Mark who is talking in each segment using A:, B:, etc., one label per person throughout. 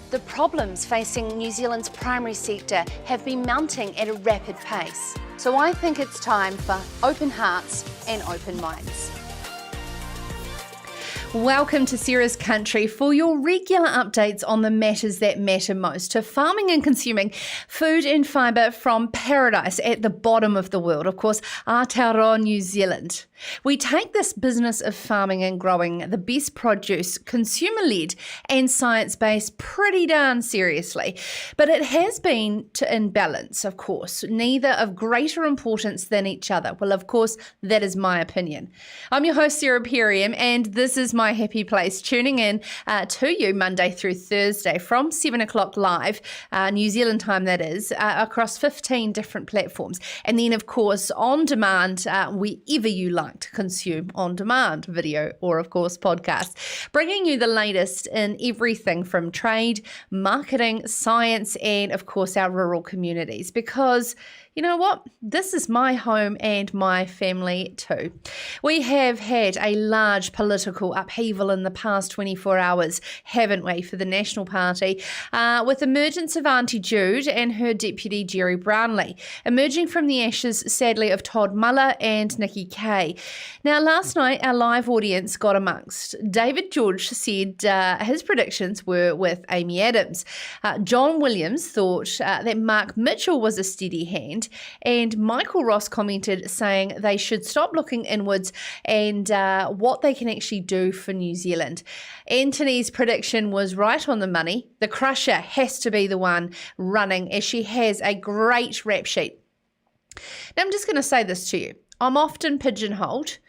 A: The problems facing New Zealand's primary sector have been mounting at a rapid pace. So I think it's time for open hearts and open minds. Welcome to Sarah's Country for your regular updates on the matters that matter most to farming and consuming food and fibre from paradise at the bottom of the world, of course, Aotearoa, New Zealand. We take this business of farming and growing the best produce, consumer-led and science-based pretty darn seriously. But it has been to imbalance, of course, neither of greater importance than each other. Well, of course, that is my opinion. I'm your host, Sarah Perriam, and this is my happy place, tuning in to you Monday through Thursday from 7 o'clock live, New Zealand time that is, across 15 different platforms. And then, of course, on demand, wherever you like to consume on demand video or, of course, podcast, bringing you the latest in everything from trade, marketing, science, and, of course, our rural communities. Because you know what? This is my home and my family too. We have had a large political upheaval in the past 24 hours, haven't we, for the National Party, with the emergence of Auntie Jude and her deputy Jerry Brownlee, emerging from the ashes, sadly, of Todd Muller and Nikki Kay. Now, last night, our live audience got amongst. David George said his predictions were with Amy Adams. John Williams thought that Mark Mitchell was a steady hand. And Michael Ross commented saying they should stop looking inwards and what they can actually do for New Zealand. Anthony's prediction was right on the money. The Crusher has to be the one running, as she has a great rap sheet. Now, I'm just going to say this to you. I'm often pigeonholed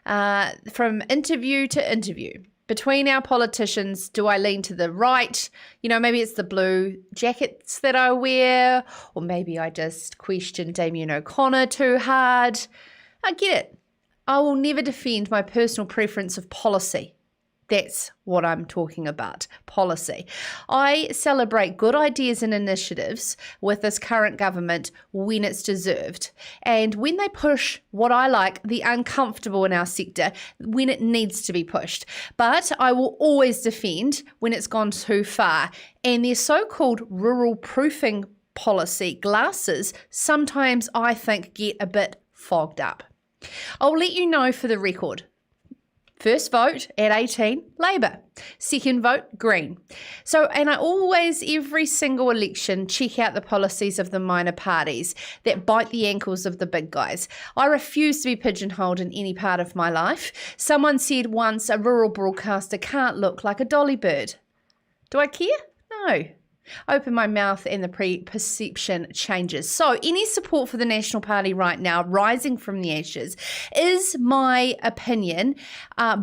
A: from interview to interview. Between our politicians, do I lean to the right? You know, maybe it's the blue jackets that I wear, or maybe I just question Damien O'Connor too hard. I get it. I will never defend my personal preference of policy. That's what I'm talking about, policy. I celebrate good ideas and initiatives with this current government when it's deserved. And when they push what I like, the uncomfortable in our sector, when it needs to be pushed. But I will always defend when it's gone too far. And their so-called rural proofing policy glasses sometimes, I think, get a bit fogged up. I'll let you know for the record. First vote at 18, Labour. Second vote, Green. So, and I always, every single election, check out the policies of the minor parties that bite the ankles of the big guys. I refuse to be pigeonholed in any part of my life. Someone said once a rural broadcaster can't look like a dolly bird. Do I care? No. Open my mouth and the perception changes. So any support for the National Party right now, rising from the ashes, is my opinion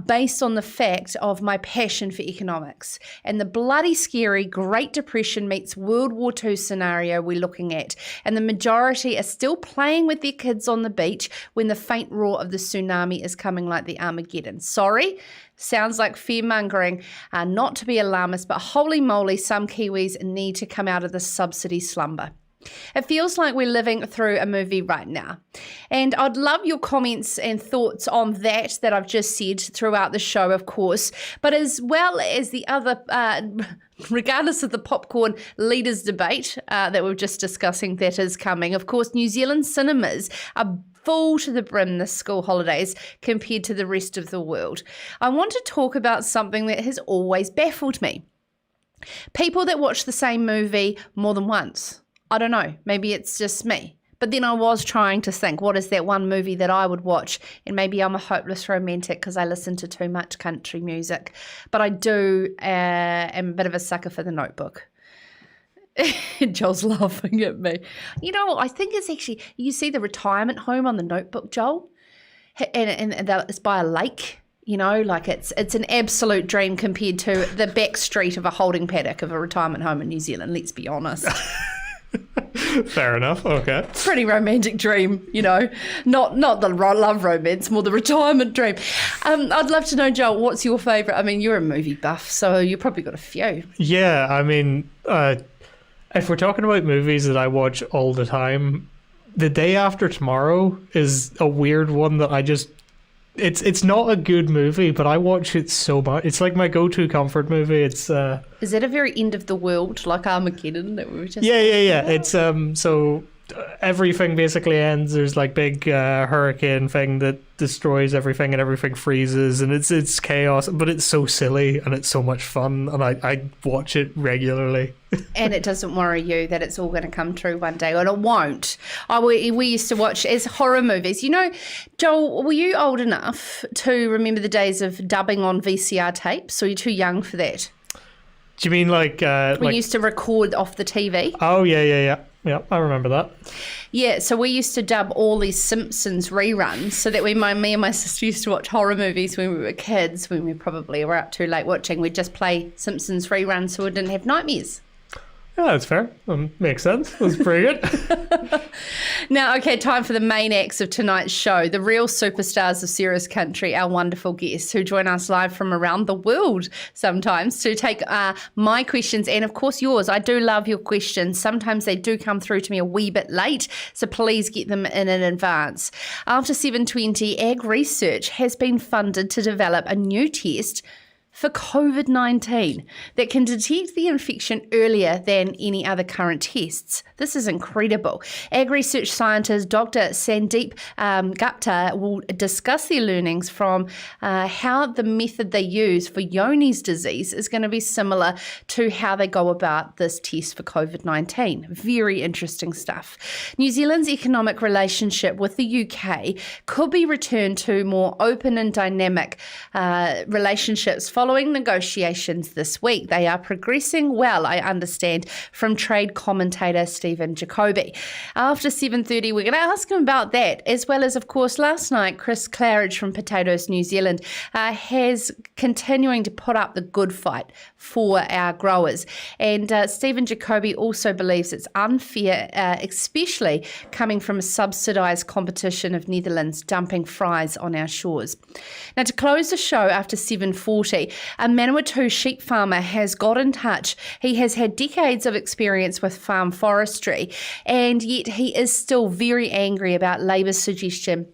A: based on the fact of my passion for economics and the bloody scary Great Depression meets World War II scenario we're looking at. And the majority are still playing with their kids on the beach when the faint roar of the tsunami is coming like the Armageddon. Sorry. Sounds like fear-mongering, not to be alarmist, but holy moly, some Kiwis need to come out of this subsidy slumber. It feels like we're living through a movie right now. And I'd love your comments and thoughts on that I've just said throughout the show, of course, but as well as the other, regardless of the popcorn leaders debate that we're just discussing that is coming. Of course, New Zealand cinemas are full to the brim this school holidays compared to the rest of the world. I want to talk about something that has always baffled me. People that watch the same movie more than once. I don't know, maybe it's just me. But then I was trying to think, what is that one movie that I would watch? And maybe I'm a hopeless romantic because I listen to too much country music. But I am a bit of a sucker for The Notebook. Joel's laughing at me. You know, I think it's actually, you see the retirement home on The Notebook, Joel? And it's by a lake. You know, like it's an absolute dream compared to the back street of a holding paddock of a retirement home in New Zealand, let's be honest.
B: Fair enough, okay.
A: Pretty romantic dream, you know, not the love romance, more the retirement dream. I'd love to know, Joel, what's your favourite? I mean, you're a movie buff, so you've probably got a few.
B: Yeah, I mean, if we're talking about movies that I watch all the time, The Day After Tomorrow is a weird one that I just it's not a good movie, but I watch it so much. It's like my go-to comfort movie. It's
A: Is that a very end of the world, like Armageddon that we were just...
B: yeah. It's so everything basically ends. There's like big hurricane thing that destroys everything and everything freezes, and it's chaos, but it's so silly and it's so much fun, and I watch it regularly.
A: And it doesn't worry you that it's all going to come true one day, and it won't. We used to watch as horror movies. You know, Joel, were you old enough to remember the days of dubbing on VCR tapes, or are you too young for that?
B: Do you mean like
A: We used to record off the TV.
B: Oh yeah, I remember that.
A: Yeah, so we used to dub all these Simpsons reruns so that me and my sister used to watch horror movies when we were kids, when we probably were up too late watching. We'd just play Simpsons reruns so we didn't have nightmares.
B: Yeah, that's fair. Makes sense. That's pretty good.
A: Now, okay, time for the main acts of tonight's show, the real superstars of Serious Country, our wonderful guests who join us live from around the world sometimes to take my questions and, of course, yours. I do love your questions. Sometimes they do come through to me a wee bit late, so please get them in advance. After 7:20, AgResearch has been funded to develop a new test for COVID-19 that can detect the infection earlier than any other current tests. This is incredible. AgResearch scientist Dr. Sandeep Gupta will discuss their learnings from how the method they use for Johne's disease is going to be similar to how they go about this test for COVID-19. Very interesting stuff. New Zealand's economic relationship with the UK could be returned to more open and dynamic relationships following negotiations this week. They are progressing well, I understand, from trade commentator Stephen Jacobi. After 7:30, we're going to ask him about that, as well as, of course, last night, Chris Claridge from Potatoes New Zealand has continuing to put up the good fight for our growers. And Stephen Jacobi also believes it's unfair, especially coming from a subsidised competition of Netherlands dumping fries on our shores. Now, to close the show after 7:40, a Manawatu sheep farmer has got in touch. He has had decades of experience with farm forestry, and yet he is still very angry about Labour's suggestion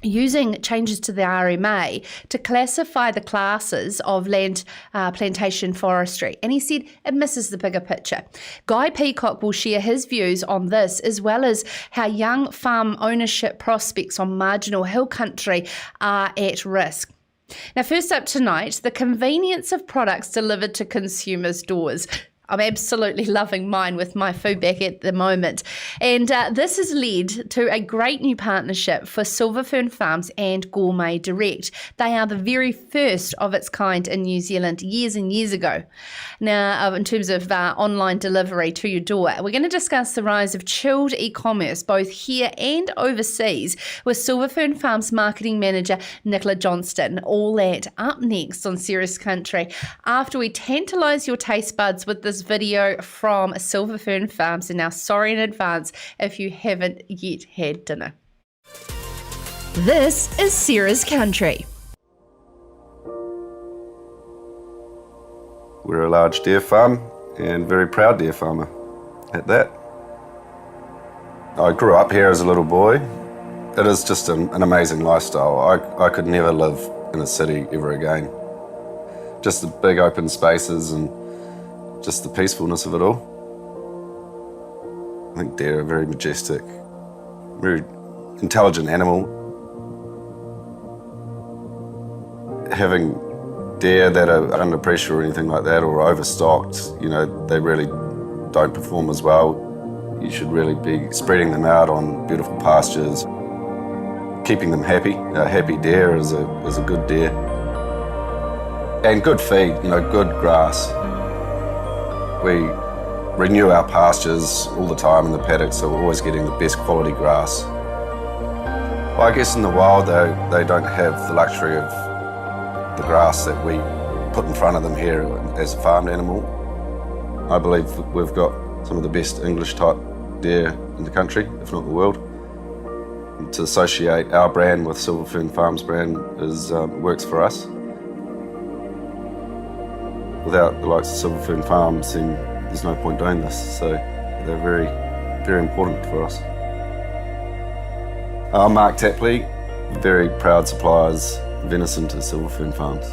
A: using changes to the RMA to classify the classes of land plantation forestry. And he said it misses the bigger picture. Guy Peacock will share his views on this, as well as how young farm ownership prospects on marginal hill country are at risk. Now, first up tonight, the convenience of products delivered to consumers' doors. I'm absolutely loving mine with my food back at the moment. And this has led to a great new partnership for Silver Fern Farms and Gourmet Direct. They are the very first of its kind in New Zealand years and years ago. Now, in terms of online delivery to your door, we're going to discuss the rise of chilled e-commerce, both here and overseas, with Silver Fern Farms marketing manager Nicola Johnston. All that up next on Serious Country, after we tantalise your taste buds with this video from Silver Fern Farms. And now, sorry in advance if you haven't yet had dinner.
C: This is Serious Country.
D: We're a large deer farm and very proud deer farmer at that. I grew up here as a little boy. It is just an amazing lifestyle. I could never live in a city ever again. Just the big open spaces and just the peacefulness of it all. I think deer are very majestic, very intelligent animal. Having deer that are under pressure or anything like that, or overstocked, you know, they really don't perform as well. You should really be spreading them out on beautiful pastures, keeping them happy. A happy deer is a good deer. And good feed, you know, good grass. We renew our pastures all the time in the paddock, so we're always getting the best quality grass. Well, I guess in the wild, they don't have the luxury of the grass that we put in front of them here as a farmed animal. I believe we've got some of the best English type deer in the country, if not the world. And to associate our brand with Silver Fern Farms brand works for us. Without the likes of Silver Fern Farms, then there's no point doing this. So they're very, very important for us. I'm Mark Tapley, very proud suppliers of venison to Silver Fern Farms.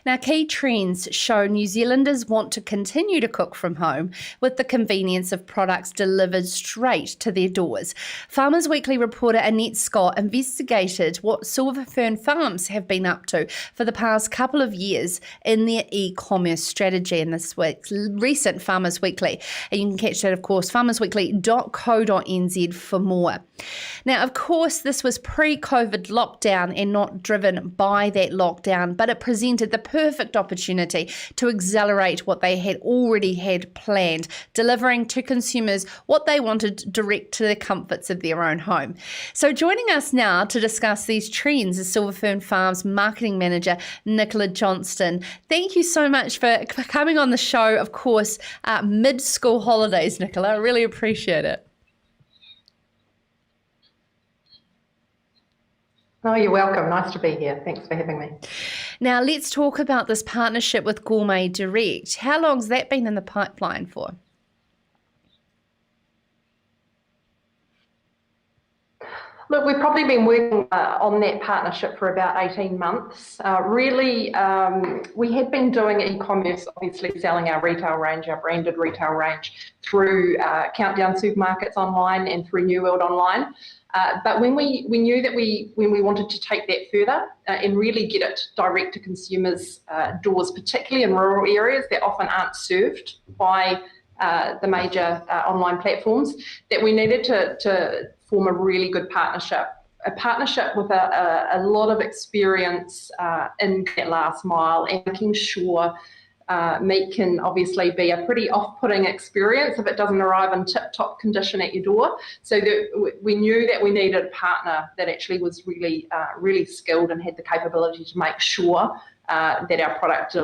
A: Now, key trends show New Zealanders want to continue to cook from home with the convenience of products delivered straight to their doors. Farmers Weekly reporter Annette Scott investigated what Silver Fern Farms have been up to for the past couple of years in their e-commerce strategy in this week's recent Farmers Weekly. And you can catch that, of course, farmersweekly.co.nz for more. Now, of course, this was pre-COVID lockdown and not driven by that lockdown, but it presented the perfect opportunity to accelerate what they had already had planned, delivering to consumers what they wanted direct to the comforts of their own home. So joining us now to discuss these trends is Silver Fern Farms marketing manager, Nicola Johnston. Thank you so much for coming on the show, of course, mid-school holidays, Nicola. I really appreciate it.
E: Oh, you're welcome. Nice to be here. Thanks for having me.
A: Now, let's talk about this partnership with Gourmet Direct. How long's that been in the pipeline for?
E: Look, we've probably been working on that partnership for about 18 months. We had been doing e-commerce, obviously selling our retail range, our branded retail range, through Countdown supermarkets online and through New World online. But when we knew that when we wanted to take that further and really get it direct to consumers' doors, particularly in rural areas that often aren't served by the major online platforms, that we needed to form a really good partnership. A partnership with a lot of experience in that last mile and making sure meat can obviously be a pretty off-putting experience if it doesn't arrive in tip-top condition at your door. So that we knew that we needed a partner that actually was really, really skilled and had the capability to make sure that our product,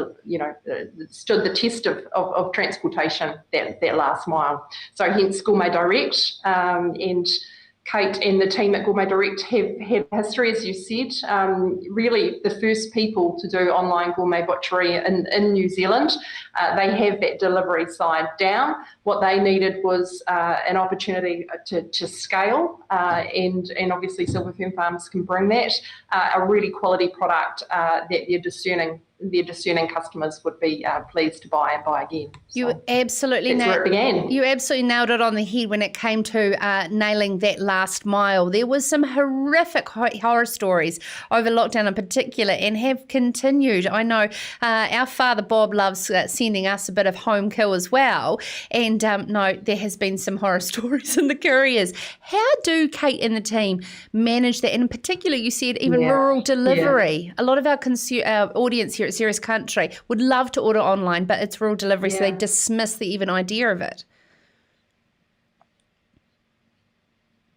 E: stood the test of transportation that last mile. So hence Gourmet Direct, and Kate and the team at Gourmet Direct have had history, as you said, really the first people to do online gourmet butchery in New Zealand. They have that delivery side down. What they needed was an opportunity to scale, and obviously Silver Fern Farms can bring that, a really quality product that their discerning customers would be pleased to buy and buy again.
A: You absolutely nailed it on the head when it came to nailing that last mile. There was some horrific horror stories over lockdown in particular and have continued. I know our father Bob loves sending us a bit of home kill as well, and there has been some horror stories in the couriers. How do Kate and the team manage that? And in particular, you said even rural delivery. A lot of our audience here at Serious Country would love to order online, but it's rural delivery, so they dismiss the even idea of it.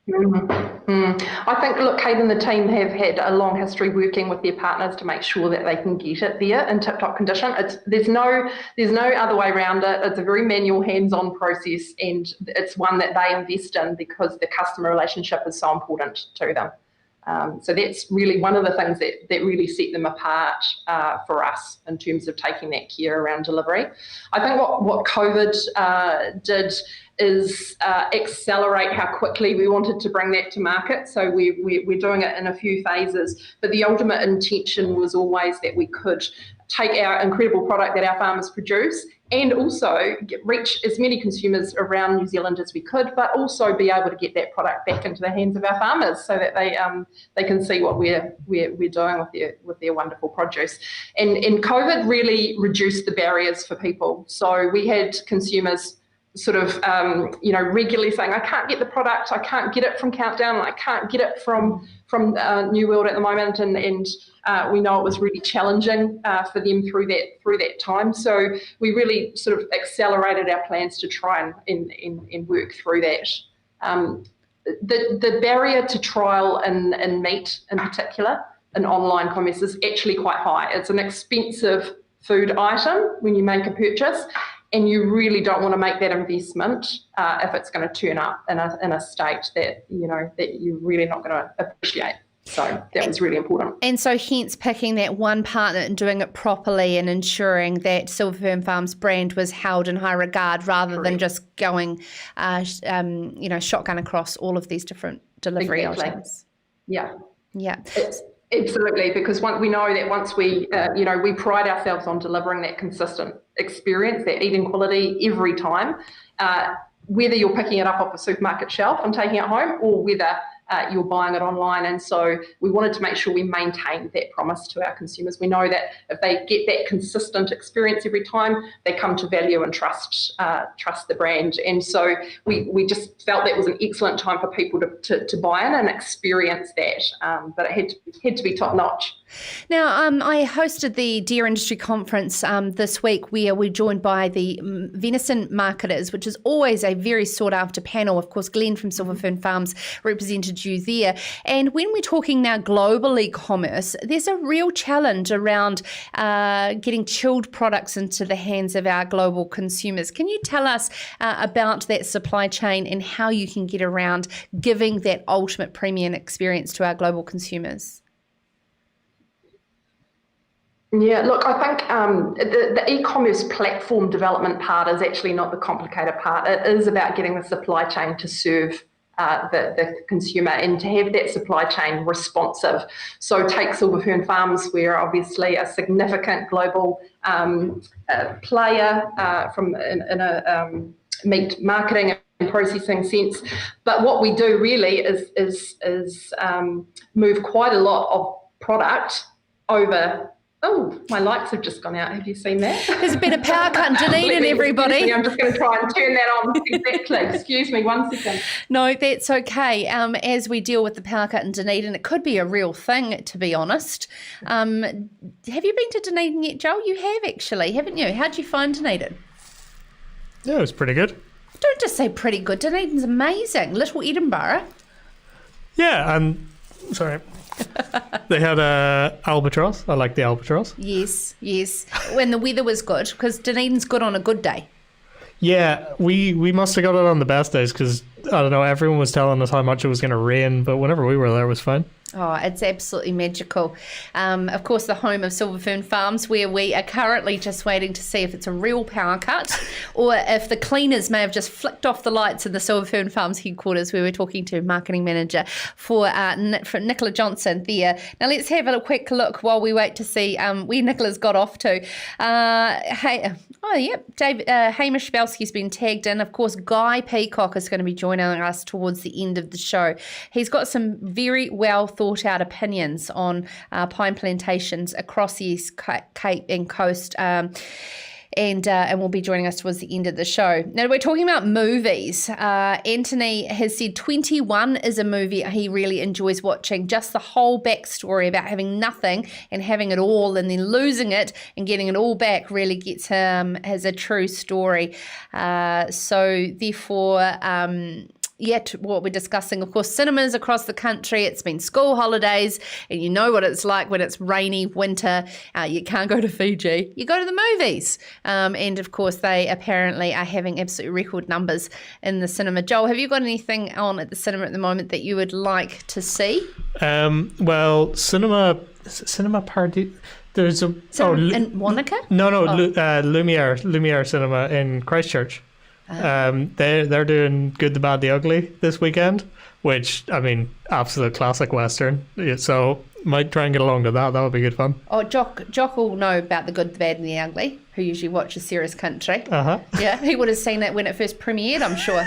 E: I think, look, Kate and the team have had a long history working with their partners to make sure that they can get it there in tip-top condition. There's no other way around it. It's a very manual, hands-on process, and it's one that they invest in because the customer relationship is so important to them. So that's really one of the things that really set them apart for us in terms of taking that care around delivery. I think what COVID did is accelerate how quickly we wanted to bring that to market. So we're doing it in a few phases, but the ultimate intention was always that we could take our incredible product that our farmers produce and also reach as many consumers around New Zealand as we could, but also be able to get that product back into the hands of our farmers so that they can see what we're doing with their wonderful produce. And COVID really reduced the barriers for people. So we had consumers sort of regularly saying, I can't get the product, I can't get it from Countdown, I can't get it from New World at the moment, and we know it was really challenging for them through that time. So we really sort of accelerated our plans to try and work through that. The barrier to trial in meat in particular in online commerce is actually quite high. It's an expensive food item when you make a purchase, and you really don't want to make that investment if it's going to turn up in a state that you're really not going to appreciate. So that was really important.
A: And so hence picking that one partner and doing it properly and ensuring that Silver Fern Farms brand was held in high regard rather than just going, shotgun across all of these different delivery items.
E: Yeah.
A: Yeah.
E: Absolutely, because we know that once we pride ourselves on delivering that consistent experience, that eating quality every time, whether you're picking it up off a supermarket shelf and taking it home or whether you're buying it online. And so we wanted to make sure we maintain that promise to our consumers. We know that if they get that consistent experience every time, they come to value and trust the brand. And so we just felt that was an excellent time for people to buy in and experience that. But it had to be top notch.
A: Now, I hosted the Deer Industry Conference this week where we're joined by the venison marketers, which is always a very sought after panel. Of course, Glenn from Silver Fern Farms represented you there. And when we're talking now global e-commerce, there's a real challenge around getting chilled products into the hands of our global consumers. Can you tell us about that supply chain and how you can get around giving that ultimate premium experience to our global consumers?
E: Yeah, look, I think the e-commerce platform development part is actually not the complicated part. It is about getting the supply chain to serve the consumer and to have that supply chain responsive. So take Silver Fern Farms, we're obviously a significant global player in a meat marketing and processing sense. But what we do really is move quite a lot of product over. Oh, my lights have just gone out. Have you seen that?
A: There's a bit of power cut in Dunedin, everybody.
E: I'm just going to try and turn that on. Exactly. Excuse me, 1 second.
A: No, that's okay. As we deal with the power cut in Dunedin, it could be a real thing, to be honest. Have you been to Dunedin yet, Joel? You have actually, haven't you? How'd you find Dunedin?
B: Yeah, it was pretty good.
A: Don't just say pretty good. Dunedin's amazing. Little Edinburgh.
B: Yeah, and sorry. They had albatross. I like the albatross.
A: Yes. When the weather was good, because Dunedin's good on a good day.
B: Yeah, we must have got it on the best days because, I don't know, everyone was telling us how much it was going to rain, but whenever we were there, it was fine.
A: Oh, it's absolutely magical. Of course, the home of Silver Fern Farms, where we are currently just waiting to see if it's a real power cut or if the cleaners may have just flicked off the lights in the Silver Fern Farms headquarters where we're talking to marketing manager for Nicola Johnston there. Now, let's have a quick look while we wait to see where Nicola's got off to. David Hamish Belsky's been tagged in. Of course, Guy Peacock is going to be joining us towards the end of the show. He's got some very well thought out opinions on pine plantations across the East Cape and Coast. And will be joining us towards the end of the show. Now, we're talking about movies. Anthony has said 21 is a movie he really enjoys watching. Just the whole backstory about having nothing and having it all and then losing it and getting it all back really gets him as a true story. So therefore... Yet what we're discussing, of course, cinemas across the country. It's been school holidays and you know what it's like when it's rainy winter. You can't go to Fiji. You go to the movies. And, of course, they apparently are having absolute record numbers in the cinema. Joel, have you got anything on at the cinema at the moment that you would like to see?
B: Well, cinema party... There's a...
A: in Wanaka?
B: Lumiere Cinema in Christchurch. They're doing Good, the Bad, the Ugly this weekend, which, I mean, absolute classic Western. So might try and get along to that. That would be good fun. Oh,
A: Jock will know about The Good, the Bad and the Ugly, who usually watches Sarah's Country.
B: Uh-huh.
A: Yeah, he would have seen that when it first premiered, I'm sure.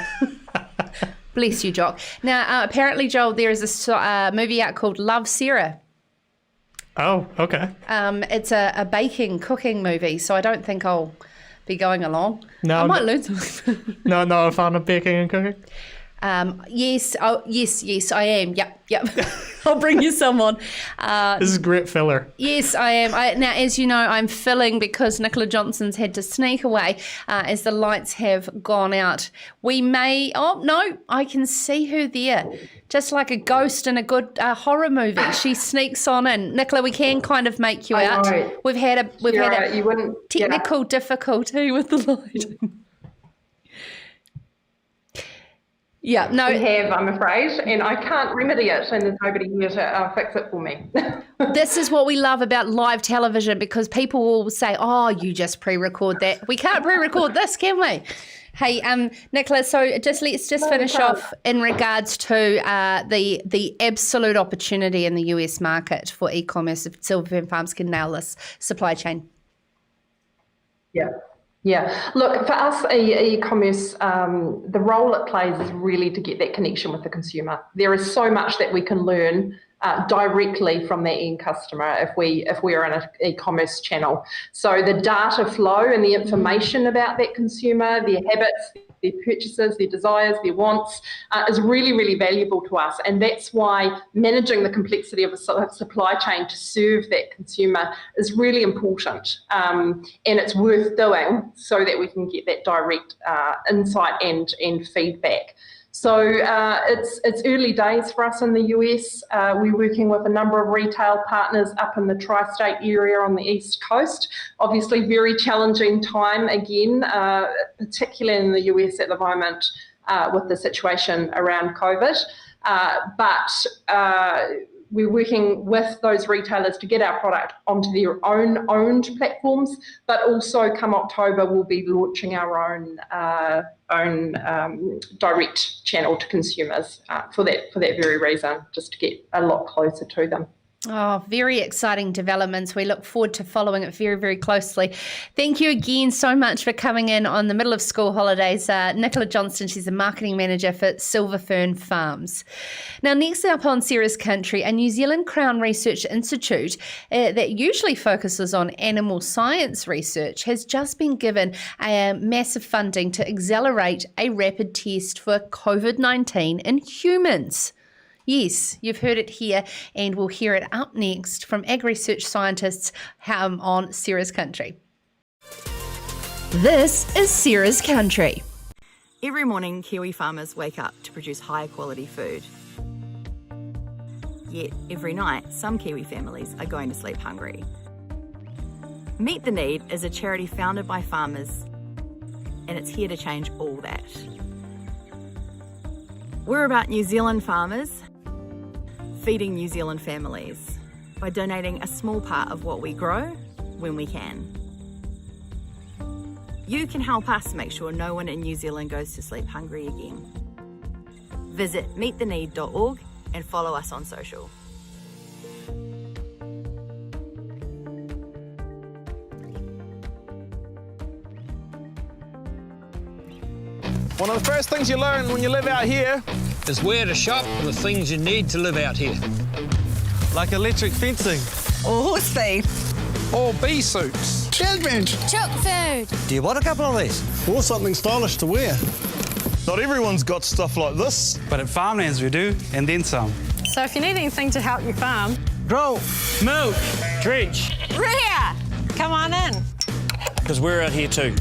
A: Bless you, Jock. Now, apparently, Joel, there is a movie out called Love, Sarah.
B: Oh, okay.
A: It's a baking, cooking movie, so I don't think I'll be going along.
B: No,
A: I might learn something.
B: No, a fan of baking and cooking?
A: Yes. Oh, yes, I am. Yep. I'll bring you someone.
B: This is great filler.
A: Yes, I am. Now, as you know, I'm filling because Nicola Johnston's had to sneak away as the lights have gone out. We may... Oh, no, I can see her there. Just like a ghost in a good horror movie. She sneaks on in. Nicola, we can kind of make you out. We've had a technical difficulty with the lighting. Yeah, no.
E: We have, I'm afraid, and I can't remedy it, and there's nobody here to fix it for me.
A: This is what we love about live television, because people will say, oh, you just pre-record that. We can't pre-record this, can we? Hey, Nicola, so let's finish off in regards to the absolute opportunity in the US market for e-commerce if Silver Fern Farms can nail this supply chain.
E: Yeah. Look, for us, e-commerce, the role it plays is really to get that connection with the consumer. There is so much that we can learn directly from that end customer if we are in an e-commerce channel. So the data flow and the information about that consumer, their habits, their purchases, their desires, their wants, is really, really valuable to us. And that's why managing the complexity of a supply chain to serve that consumer is really important. And it's worth doing so that we can get that direct insight and feedback. So it's early days for us in the US. We're working with a number of retail partners up in the tri-state area on the East Coast. Obviously, very challenging time again, particularly in the US at the moment with the situation around COVID. But we're working with those retailers to get our product onto their own owned platforms, but also come October, we'll be launching our own direct channel to consumers for that very reason, just to get a lot closer to them.
A: Oh, very exciting developments. We look forward to following it very, very closely. Thank you again so much for coming in on the middle of school holidays. Nicola Johnston, she's the marketing manager for Silver Fern Farms. Now, next up on Sarah's Country, a New Zealand Crown Research Institute that usually focuses on animal science research has just been given a massive funding to accelerate a rapid test for COVID-19 in humans. Yes, you've heard it here, and we'll hear it up next from AgResearch scientists on Sarah's Country.
C: This is Sarah's Country.
F: Every morning, Kiwi farmers wake up to produce high quality food. Yet, every night, some Kiwi families are going to sleep hungry. Meet the Need is a charity founded by farmers, and it's here to change all that. We're about New Zealand farmers feeding New Zealand families by donating a small part of what we grow when we can. You can help us make sure no one in New Zealand goes to sleep hungry again. Visit meettheneed.org and follow us on social.
G: One of the first things you learn when you live out here
H: is where to shop for the things you need to live out here.
G: like electric fencing,
I: or horse feed,
G: or bee suits.
J: Children, chook food.
H: Do you want a couple of these?
K: Or something stylish to wear. Not everyone's got stuff like this.
L: But at Farmlands we do, and then some.
M: So if you need anything to help your farm,
H: Grow, milk, drench.
M: Rhea, come on in.
H: Because we're out here too.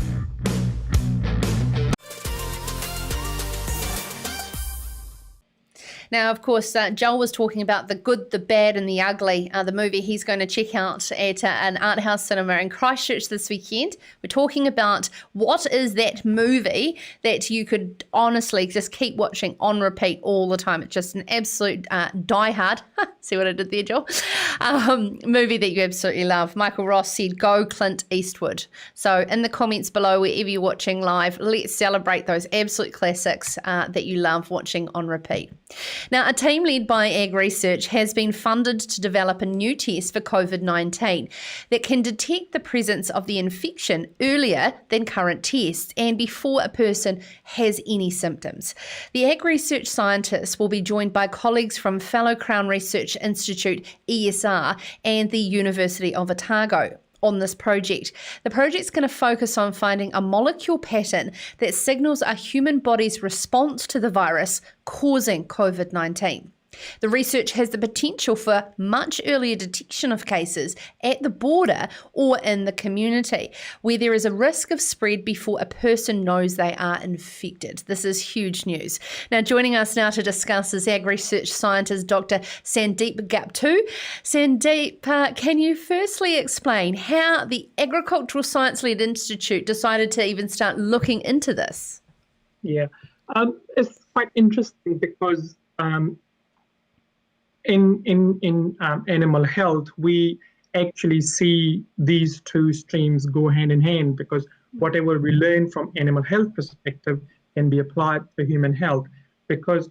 A: Now, of course, Joel was talking about The Good, the Bad and the Ugly, the movie he's going to check out at an art house cinema in Christchurch this weekend. We're talking about what is that movie that you could honestly just keep watching on repeat all the time. It's just an absolute die-hard, see what I did there, Joel? Movie that you absolutely love. Michael Ross said, go Clint Eastwood. So in the comments below, wherever you're watching live, let's celebrate those absolute classics that you love watching on repeat. Now, a team led by AgResearch has been funded to develop a new test for COVID-19 that can detect the presence of the infection earlier than current tests and before a person has any symptoms. The AgResearch scientists will be joined by colleagues from fellow Crown Research Institute, ESR, and the University of Otago. on this project. The project's going to focus on finding a molecule pattern that signals a human body's response to the virus causing COVID-19. The research has the potential for much earlier detection of cases at the border or in the community, where there is a risk of spread before a person knows they are infected. This is huge news. Now, joining us now to discuss is AgResearch scientist Dr. Sandeep Gupta. Sandeep, can you firstly explain how the Agricultural Science-led Institute decided to even start looking into this?
I: Yeah, it's quite interesting because in animal health, we actually see these two streams go hand in hand, because whatever we learn from animal health perspective can be applied to human health. Because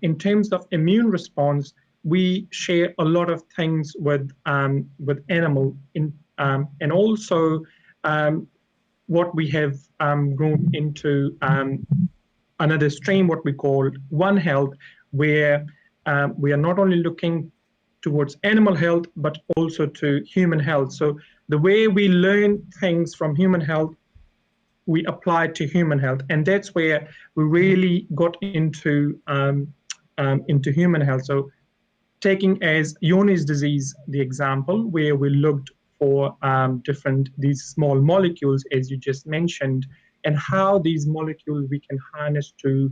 I: in terms of immune response, we share a lot of things with animal, and also what we have grown into another stream, what we call One Health, where we are not only looking towards animal health, but also to human health. So the way we learn things from human health, we apply to human health. And that's where we really got into human health. So taking as Johne's disease, the example, where we looked for these small molecules, as you just mentioned, and how these molecules we can harness to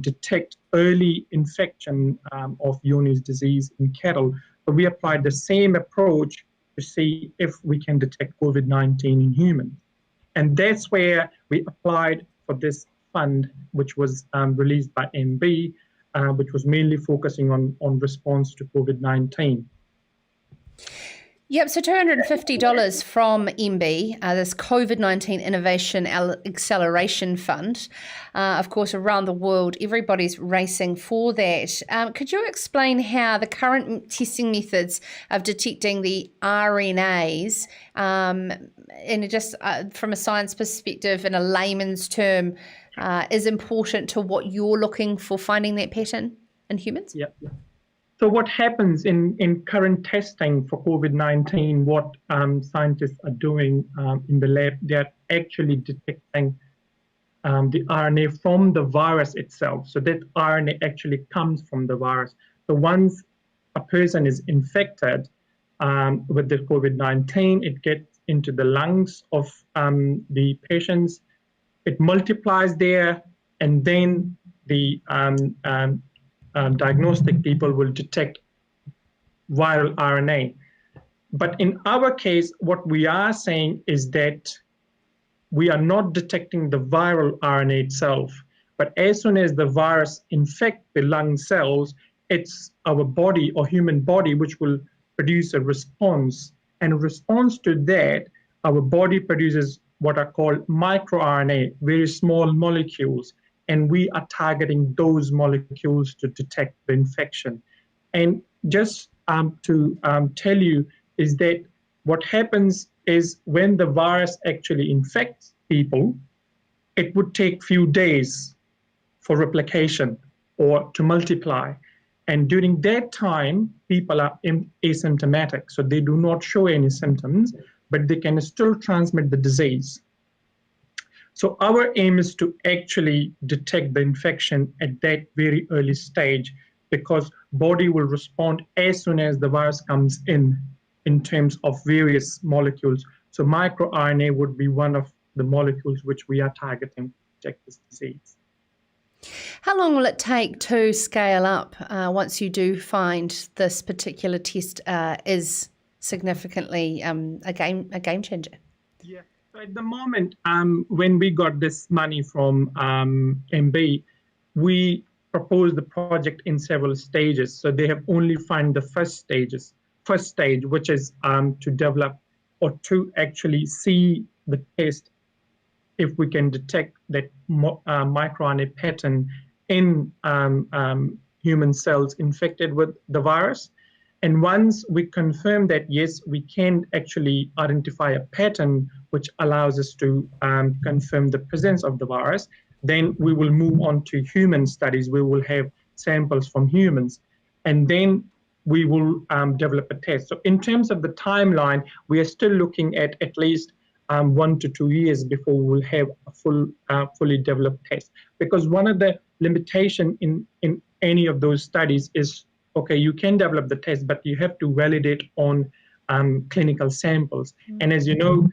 I: detect early infection of Johne's disease in cattle. So we applied the same approach to see if we can detect COVID-19 in humans. And that's where we applied for this fund, which was released by MB, which was mainly focusing on response to COVID-19.
A: Yep, so $250 from MB, this COVID-19 Innovation Acceleration Fund. Of course, around the world, everybody's racing for that. Could you explain how the current testing methods of detecting the RNAs, and just from a science perspective, in a layman's term, is important to what you're looking for finding that pattern in humans?
I: Yeah. So what happens in current testing for COVID-19, what scientists are doing in the lab, they're actually detecting the RNA from the virus itself. So that RNA actually comes from the virus. So once a person is infected with the COVID-19, it gets into the lungs of the patients, it multiplies there, and then the diagnostic people will detect viral RNA. But in our case, what we are saying is that we are not detecting the viral RNA itself, but as soon as the virus infects the lung cells, it's our body or human body which will produce a response. And in response to that, our body produces what are called microRNA, very small molecules. And we are targeting those molecules to detect the infection. And just to tell you is that what happens is when the virus actually infects people, it would take few days for replication or to multiply. And during that time, people are asymptomatic. So they do not show any symptoms, but they can still transmit the disease. So our aim is to actually detect the infection at that very early stage, because body will respond as soon as the virus comes in terms of various molecules. So microRNA would be one of the molecules which we are targeting to detect this disease.
A: How long will it take to scale up once you do find this particular test is significantly a game changer?
I: Yeah. At the moment, when we got this money from MB, we proposed the project in several stages. So they have only found the first stage, which is to develop or to actually see the test if we can detect that microRNA pattern in human cells infected with the virus. And once we confirm that, yes, we can actually identify a pattern which allows us to confirm the presence of the virus, then we will move on to human studies. We will have samples from humans. And then we will develop a test. So in terms of the timeline, we are still looking at least 1 to 2 years before we'll have a fully developed test. Because one of the limitation in any of those studies is, okay, you can develop the test, but you have to validate on clinical samples. And as you know,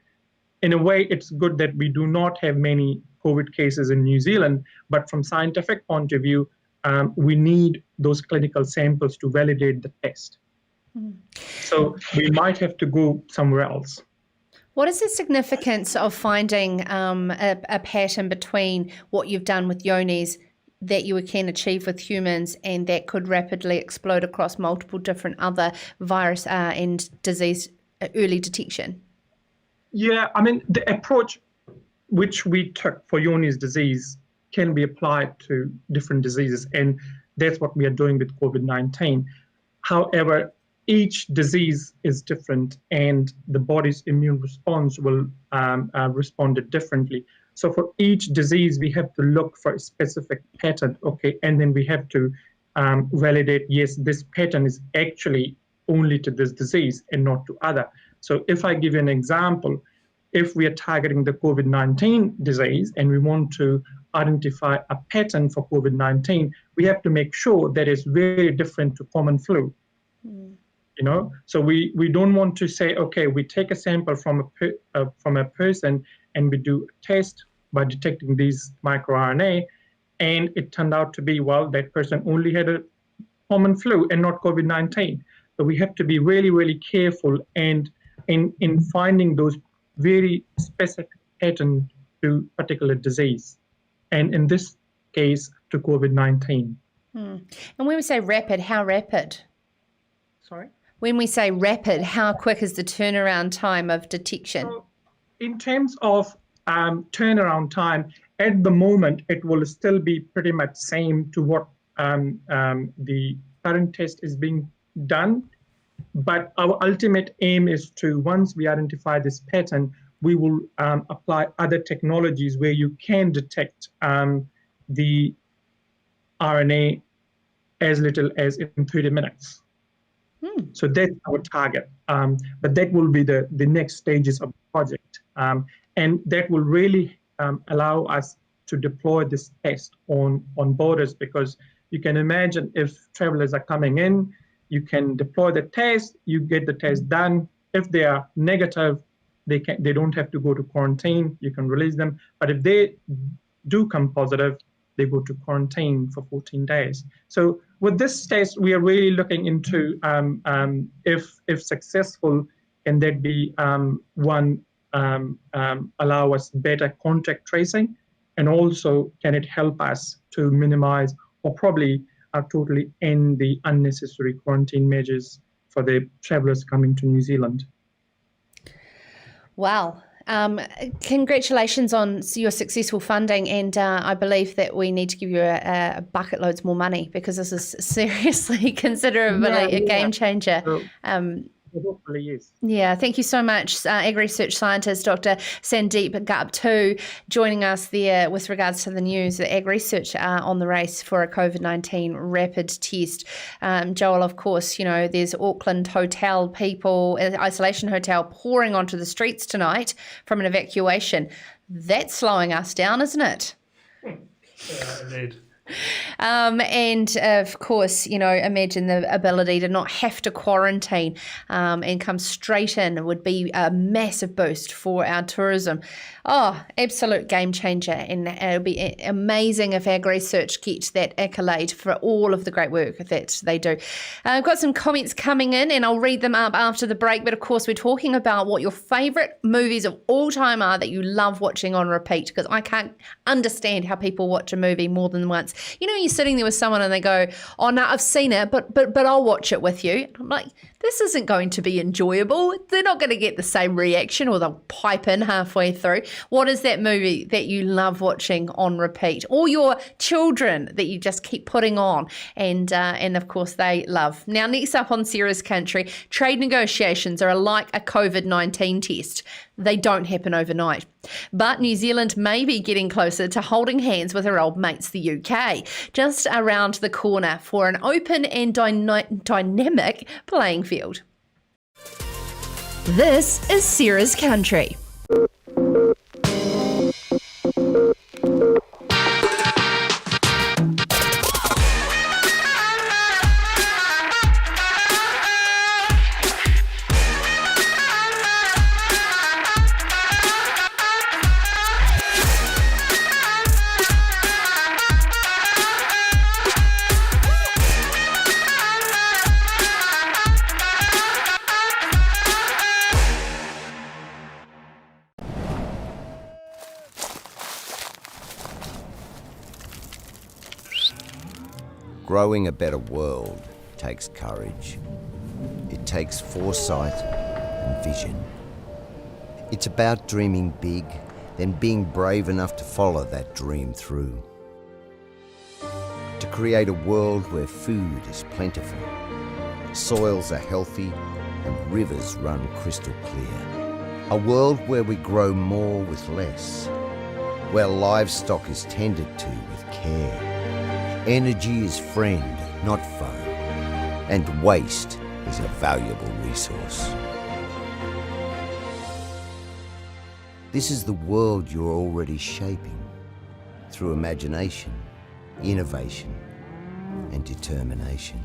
I: in a way, it's good that we do not have many COVID cases in New Zealand, but from scientific point of view, we need those clinical samples to validate the test. So we might have to go somewhere else.
A: What is the significance of finding a pattern between what you've done with Johne's that you can achieve with humans and that could rapidly explode across multiple different other virus and disease early detection?
I: Yeah, I mean, the approach which we took for Johne's disease can be applied to different diseases, and that's what we are doing with COVID-19. However, each disease is different and the body's immune response will respond differently. So for each disease, we have to look for a specific pattern, okay, and then we have to validate, yes, this pattern is actually only to this disease and not to other. So if I give you an example, if we are targeting the COVID-19 disease and we want to identify a pattern for COVID-19, we have to make sure that it's very different to common flu. You know, so we don't want to say, okay, we take a sample from a person and we do a test by detecting these microRNA, and it turned out to be, well, that person only had a common flu and not COVID-19. So we have to be really, really careful and in finding those very specific pattern to particular disease, and in this case to COVID-19.
A: And when we say rapid, how rapid?
I: Sorry?
A: When we say rapid, how quick is the turnaround time of detection?
I: So in terms of turnaround time, at the moment, it will still be pretty much same to what the current test is being done. But our ultimate aim is to, once we identify this pattern, we will apply other technologies where you can detect the RNA as little as in 30 minutes. So that's our target. But that will be the next stages of the project. And that will really allow us to deploy this test on borders, because you can imagine if travelers are coming in, you can deploy the test, you get the test done. If they are negative, they don't have to go to quarantine, you can release them. But if they do come positive, they go to quarantine for 14 days. So with this test, we are really looking into if successful, can that be allow us better contact tracing, and also can it help us to minimize or probably totally end the unnecessary quarantine measures for the travelers coming to New Zealand.
A: Wow. Congratulations on your successful funding, and I believe that we need to give you a bucket loads more money, because this is seriously considerably a game changer.
I: Hopefully, yes.
A: Yeah, thank you so much, AgResearch scientist Dr. Sandeep Gupta, joining us there with regards to the news that AgResearch are on the race for a COVID-19 rapid test. Joel, of course, you know, there's Auckland hotel people, isolation hotel pouring onto the streets tonight from an evacuation. That's slowing us down, isn't it?
B: Yeah, indeed.
A: And of course, you know, imagine the ability to not have to quarantine and come straight in would be a massive boost for our tourism. Oh, absolute game changer. And it'll be amazing if AgResearch get that accolade for all of the great work that they do. I've got some comments coming in and I'll read them up after the break. But of course, we're talking about what your favourite movies of all time are that you love watching on repeat, because I can't understand how people watch a movie more than once. You know, you're sitting there with someone and they go, oh, no, I've seen it, but I'll watch it with you. I'm like, this isn't going to be enjoyable. They're not going to get the same reaction, or they'll pipe in halfway through. What is that movie that you love watching on repeat? Or your children that you just keep putting on and of course they love. Now, next up on Sarah's Country, trade negotiations are like a COVID-19 test. They don't happen overnight. But New Zealand may be getting closer to holding hands with her old mates, the UK. UK, just around the corner for an open and dynamic playing field.
C: This is Sarah's Country.
N: Growing a better world takes courage. It takes foresight and vision. It's about dreaming big, then being brave enough to follow that dream through. To create a world where food is plentiful, soils are healthy, and rivers run crystal clear. A world where we grow more with less, where livestock is tended to with care. Energy is friend, not foe, and waste is a valuable resource. This is the world you're already shaping through imagination, innovation, and determination.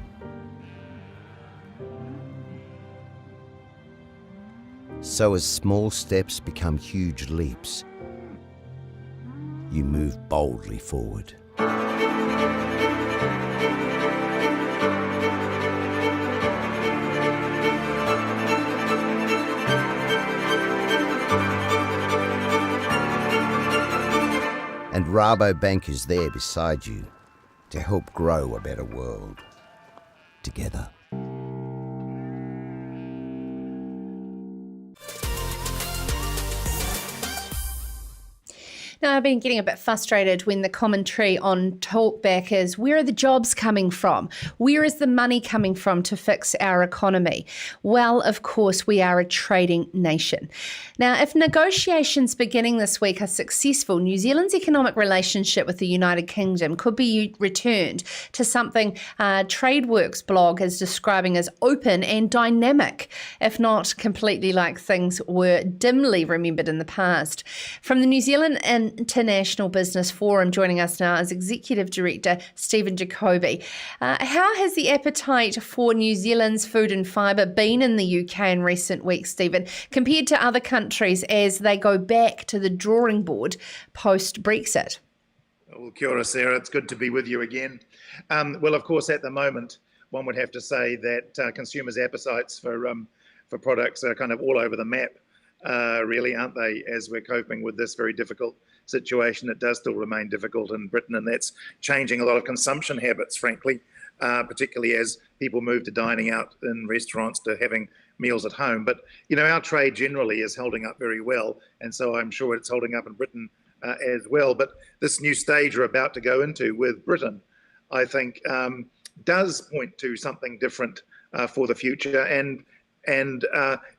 N: So as small steps become huge leaps, you move boldly forward. And Rabobank is there beside you to help grow a better world together.
A: Now, I've been getting a bit frustrated when the commentary on Talkback is, where are the jobs coming from? Where is the money coming from to fix our economy? Well, of course, we are a trading nation. Now, if negotiations beginning this week are successful, New Zealand's economic relationship with the United Kingdom could be returned to something TradeWorks blog is describing as open and dynamic, if not completely like things were dimly remembered in the past. From the New Zealand International Business Forum, joining us now is Executive Director Stephen Jacobi. How has the appetite for New Zealand's food and fibre been in the UK in recent weeks, Stephen, compared to other countries as they go back to the drawing board post-Brexit?
O: Well, kia ora, Sarah. It's good to be with you again. Well, of course, at the moment, one would have to say that consumers' appetites for products are kind of all over the map, really, aren't they, as we're coping with this very difficult situation. It does still remain difficult in Britain, and that's changing a lot of consumption habits, frankly, particularly as people move to dining out in restaurants to having meals at home. But, you know, our trade generally is holding up very well, and so I'm sure it's holding up in Britain as well. But this new stage we're about to go into with Britain, I think, does point to something different for the future. And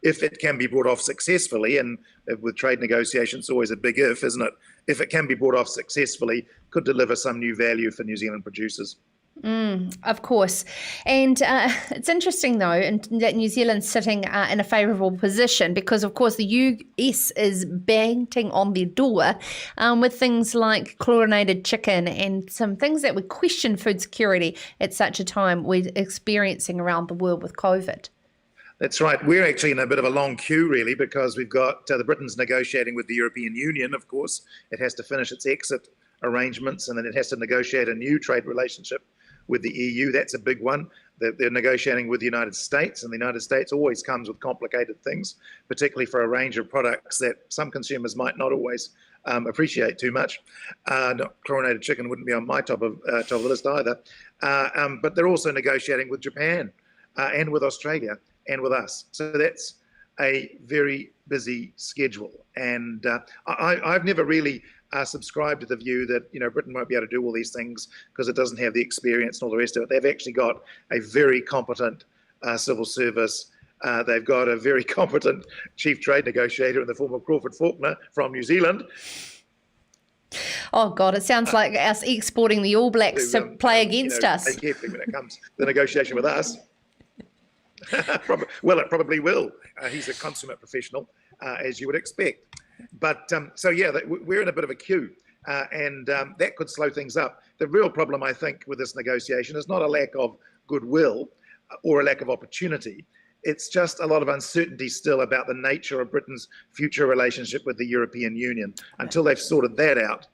O: if it can be brought off successfully, and with trade negotiations, it's always a big if, isn't it? If it can be brought off successfully, could deliver some new value for New Zealand producers.
A: Of course. And it's interesting, though, that New Zealand's sitting in a favourable position because, of course, the US is banging on their door with things like chlorinated chicken and some things that would question food security at such a time we're experiencing around the world with COVID.
O: That's right. We're actually in a bit of a long queue, really, because we've got the Britain's negotiating with the European Union, of course. It has to finish its exit arrangements, and then it has to negotiate a new trade relationship with the EU. That's a big one. They're negotiating with the United States, and the United States always comes with complicated things, particularly for a range of products that some consumers might not always appreciate too much. Chlorinated chicken wouldn't be on my top of the list either. But they're also negotiating with Japan and with Australia and with us. So that's a very busy schedule. And I've never really subscribed to the view that, you know, Britain won't be able to do all these things because it doesn't have the experience and all the rest of it. They've actually got a very competent civil service. They've got a very competent chief trade negotiator in the form of Crawford Faulkner from New Zealand.
A: Oh, God, it sounds like us exporting the All Blacks to play against us.
O: Take carefully when it comes to the negotiation with us. Well, it probably will. He's a consummate professional, as you would expect. But so, yeah, we're in a bit of a queue, and that could slow things up. The real problem, I think, with this negotiation is not a lack of goodwill or a lack of opportunity. It's just a lot of uncertainty still about the nature of Britain's future relationship with the European Union. Until they've sorted that out,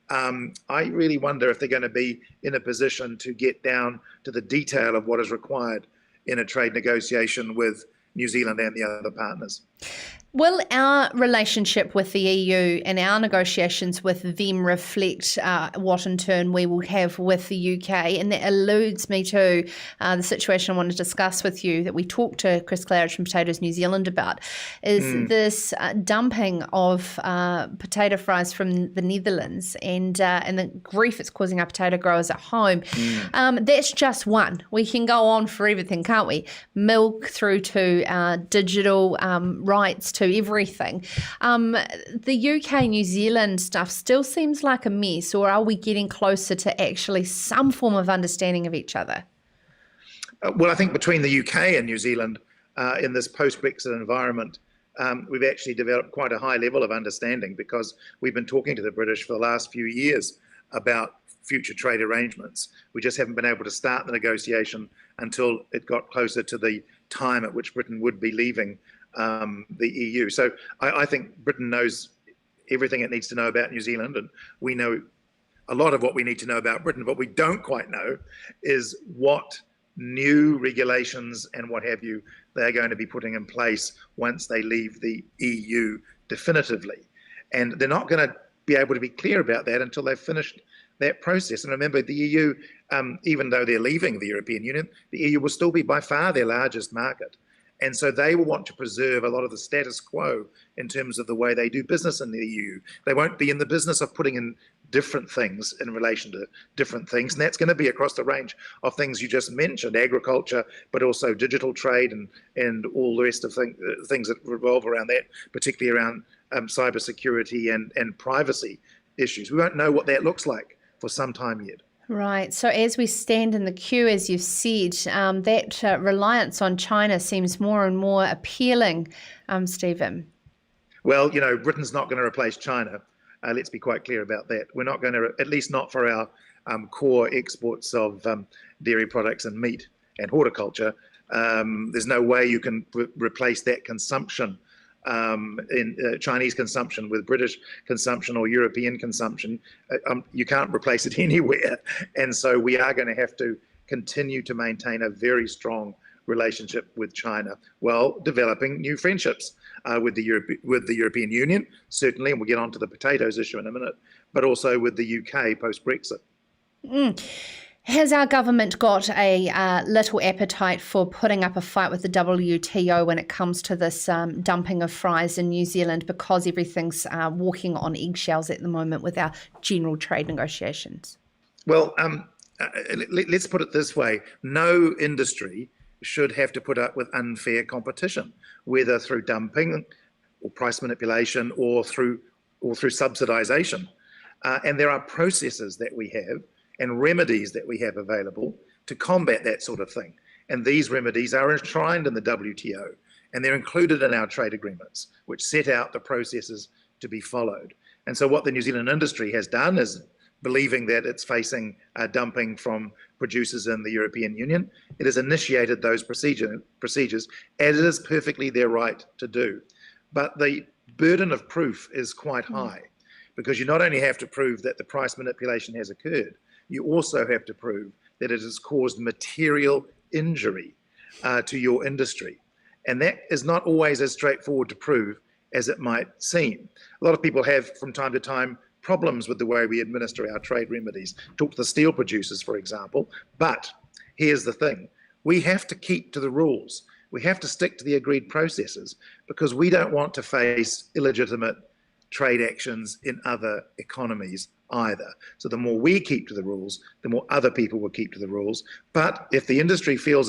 O: I really wonder if they're going to be in a position to get down to the detail of what is required in a trade negotiation with New Zealand and the other partners.
A: Will our relationship with the EU and our negotiations with them reflect what in turn we will have with the UK? And that alludes me to the situation I want to discuss with you that we talked to Chris Claridge from Potatoes New Zealand about, is this dumping of potato fries from the Netherlands and the grief it's causing our potato growers at home. That's just one. We can go on for everything, can't we? Milk through to digital rights to everything. The UK, New Zealand stuff still seems like a mess, or are we getting closer to actually some form of understanding of each other?
O: Well, I think between the UK and New Zealand in this post-Brexit environment, we've actually developed quite a high level of understanding because we've been talking to the British for the last few years about future trade arrangements. We just haven't been able to start the negotiation until it got closer to the time at which Britain would be leaving the EU. So I think Britain knows everything it needs to know about New Zealand, and we know a lot of what we need to know about Britain. What we don't quite know is what new regulations and what have you they're going to be putting in place once they leave the EU definitively. And they're not going to be able to be clear about that until they've finished that process. And remember, the EU, even though they're leaving the European Union, the EU will still be by far their largest market. And so they will want to preserve a lot of the status quo in terms of the way they do business in the EU. They won't be in the business of putting in different things in relation to different things. And that's going to be across the range of things you just mentioned, agriculture, but also digital trade and all the rest of things that revolve around that, particularly around cybersecurity and privacy issues. We won't know what that looks like for some time yet.
A: Right. So as we stand in the queue, as you've said, that reliance on China seems more and more appealing, Stephen.
O: Well, you know, Britain's not going to replace China. Let's be quite clear about that. We're not going to, at least not for our core exports of dairy products and meat and horticulture. There's no way you can replace that consumption in Chinese consumption with British consumption or European consumption. You can't replace it anywhere. And so we are going to have to continue to maintain a very strong relationship with China while developing new friendships with the European Union, certainly, and we'll get on to the potatoes issue in a minute, but also with the UK post-Brexit.
A: Has our government got a little appetite for putting up a fight with the WTO when it comes to this dumping of fries in New Zealand, because everything's walking on eggshells at the moment with our general trade negotiations?
O: Well, let's put it this way. No industry should have to put up with unfair competition, whether through dumping or price manipulation or through subsidization. And there are processes that we have and remedies that we have available to combat that sort of thing. And these remedies are enshrined in the WTO, and they're included in our trade agreements, which set out the processes to be followed. And so what the New Zealand industry has done is, believing that it's facing dumping from producers in the European Union, it has initiated those procedures, as it is perfectly their right to do. But the burden of proof is quite high, because you not only have to prove that the price manipulation has occurred, you also have to prove that it has caused material injury to your industry. And that is not always as straightforward to prove as it might seem. A lot of people have, from time to time, problems with the way we administer our trade remedies. Talk to the steel producers, for example. But here's the thing. We have to keep to the rules. We have to stick to the agreed processes, because we don't want to face illegitimate trade actions in other economies either. So the more we keep to the rules, the more other people will keep to the rules. But if the industry feels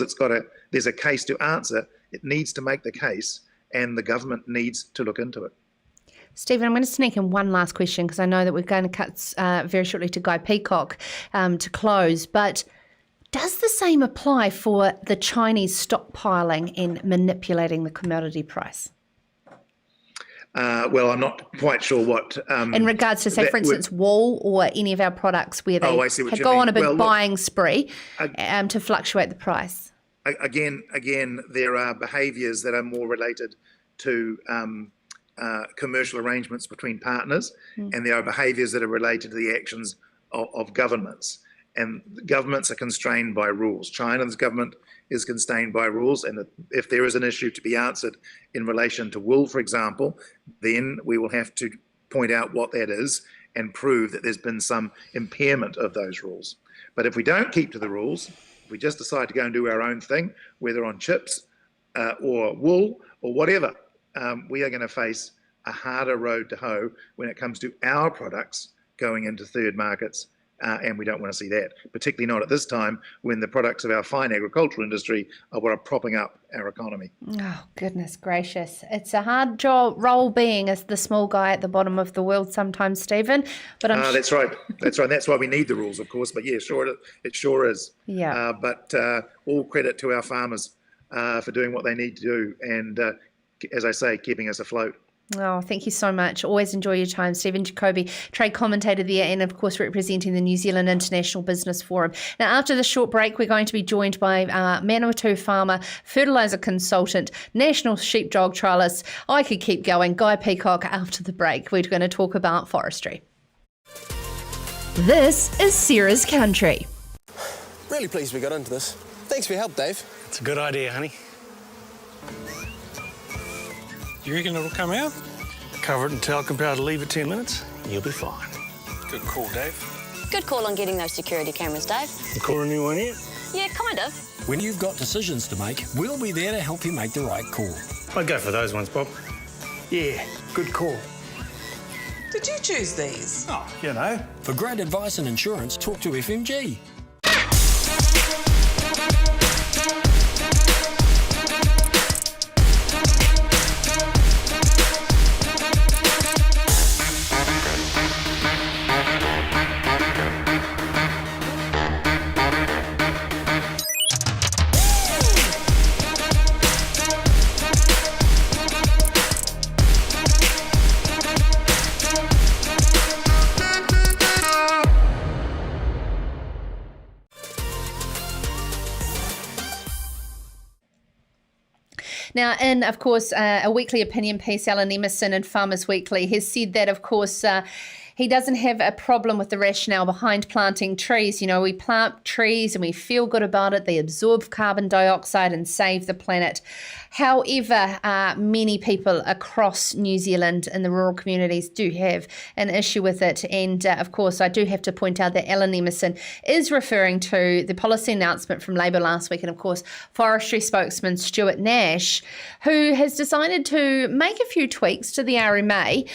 O: there's a case to answer, it needs to make the case, and the government needs to look into it.
A: Stephen, I'm going to sneak in one last question because I know that we're going to cut very shortly to Guy Peacock to close, but does the same apply for the Chinese stockpiling and manipulating the commodity price?
O: Well, I'm not quite sure what...
A: in regards to, say, for instance, wool or any of our products where they go on a big buying spree to fluctuate the price.
O: Again, there are behaviours that are more related to commercial arrangements between partners, and there are behaviours that are related to the actions of governments. And governments are constrained by rules. China's government is constrained by rules, and if there is an issue to be answered in relation to wool, for example, then we will have to point out what that is and prove that there's been some impairment of those rules. But if we don't keep to the rules, if we just decide to go and do our own thing, whether on chips or wool or whatever, we are going to face a harder road to hoe when it comes to our products going into third markets. And we don't want to see that, particularly not at this time when the products of our fine agricultural industry are what are propping up our economy.
A: Oh, goodness gracious. It's a hard role being as the small guy at the bottom of the world sometimes, Stephen. But
O: that's right. That's right. That's why we need the rules, of course. But yeah, sure, it sure is.
A: Yeah.
O: But all credit to our farmers for doing what they need to do and, as I say, keeping us afloat.
A: Oh, thank you so much. Always enjoy your time. Stephen Jacobi, trade commentator there and, of course, representing the New Zealand International Business Forum. Now, after this short break, we're going to be joined by Manawatu farmer, fertiliser consultant, national sheepdog triallist. I could keep going. Guy Peacock after the break. We're going to talk about forestry.
C: This is Sarah's Country.
G: Really pleased we got into this. Thanks for your help, Dave.
L: It's a good idea, honey. You reckon it'll come out? Cover it in talcum powder, leave it 10 minutes, you'll be fine. Good call, Dave.
J: Good call on getting those security cameras, Dave.
L: You call a new one yet?
J: Yeah, kind of.
P: When you've got decisions to make, we'll be there to help you make the right call.
L: I'd go for those ones, Bob. Yeah, good call.
Q: Did you choose these?
L: Oh, you know.
P: For great advice and insurance, talk to FMG.
A: Now, in, of course, a weekly opinion piece, Alan Emerson in Farmers Weekly has said that, of course, he doesn't have a problem with the rationale behind planting trees. You know, we plant trees and we feel good about it. They absorb carbon dioxide and save the planet. However, many people across New Zealand in the rural communities do have an issue with it. And, of course, I do have to point out that Alan Emerson is referring to the policy announcement from Labour last week and, of course, forestry spokesman Stuart Nash, who has decided to make a few tweaks to the RMA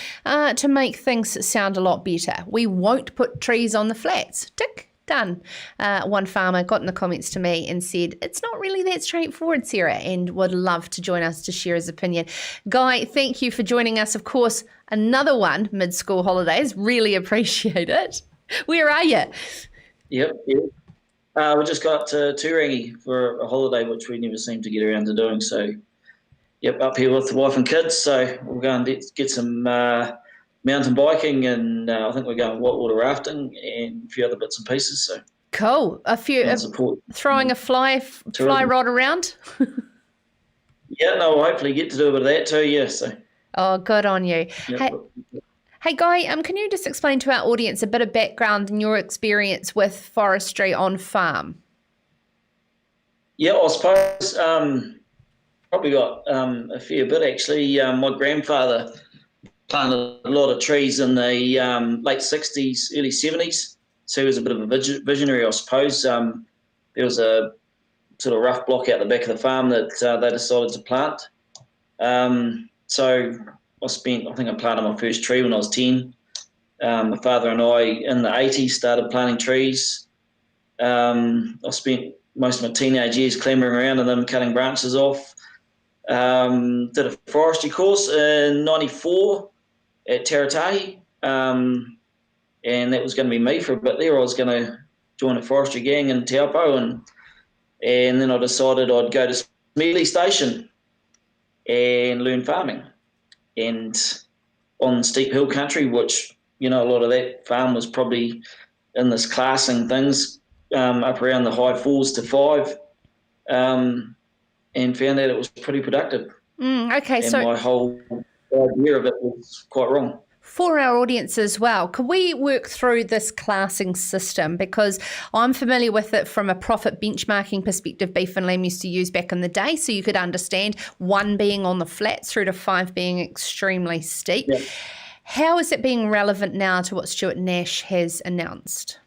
A: to make things sound a lot better. We won't put trees on the flats. Tick. Done. One farmer got in the comments to me and said, it's not really that straightforward, Sarah, and would love to join us to share his opinion. Guy, thank you for joining us. Of course, another one mid-school holidays. Really appreciate it. Where are you?
R: Yep. We just got to Turangi for a holiday, which we never seem to get around to doing. So, yep, up here with the wife and kids. So we'll go and get some mountain biking, and I think we're going whitewater rafting and a few other bits and pieces. So
A: cool. A few throwing a fly rod around.
R: Yeah, no, we'll hopefully get to do a bit of that too. Yeah. So.
A: Oh, good on you.
R: Yep.
A: Hey, Guy, can you just explain to our audience a bit of background and your experience with forestry on farm?
R: Yeah, I suppose probably got a fair bit actually. My grandfather planted a lot of trees in the late 60s, early 70s. So he was a bit of a visionary, I suppose. There was a sort of rough block out the back of the farm that they decided to plant. So I think I planted my first tree when I was 10. My father and I, in the 80s, started planting trees. I spent most of my teenage years clambering around and them, cutting branches off. Did a forestry course in 94. at Taratahi, and that was going to be me for a bit there. I was going to join a forestry gang in Taupo, and then I decided I'd go to Smedley Station and learn farming. And on steep hill country, which, a lot of that farm was probably in this classing things, up around the high 4s to 5, and found that it was pretty productive.
A: Okay,
R: and
A: so
R: my whole idea of it was quite wrong.
A: For our audience as well, could we work through this classing system? Because I'm familiar with it from a profit benchmarking perspective beef and lamb used to use back in the day, so you could understand 1 being on the flats through to 5 being extremely steep.
R: Yep.
A: How is it being relevant now to what Stuart Nash has announced?